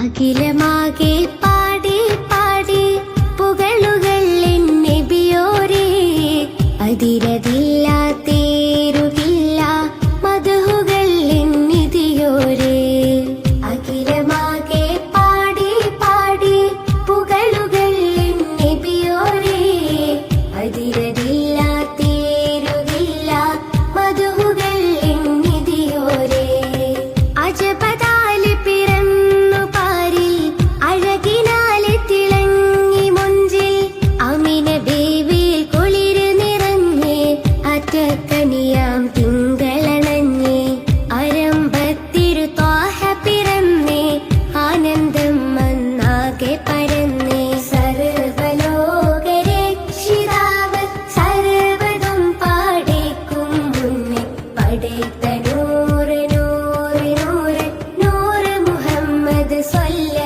അഖിലമാകെ പാടി പാടി പുകളുകൾ നബിയോരേ, അതിരതില്ല തേരുകില്ല മധുഹുകൾ നിധിയോരേ. അഖിലമാകെ പാടി പാടി പുകളുകൾ നബിയോരേ, അതിരതില്ല തേരുകില്ല മധുഹുകൾ നിധിയോരേ. അജബദാല് പിറന്നു പാരിൽ അഴകിനാല് തിളങ്ങി മുഞ്ചിൽ അമിന ബേബി കുളിര് നിറഞ്ഞ് അറ്റക്കനിയാം തിങ്കളണഞ്ഞ് അരമ്പത്തിരു ത്വാഹ പിറന്ന് ആനന്ദം മന്നാകെ പരന്ന്. സർവലോകരക്ഷിതാവ് സർവതും പാടേക്കും മുന്നേ പടേത്ത നൂറ് നൂറ് നൂറ് നൂറ് മുഹമ്മദ് സ്വല്ല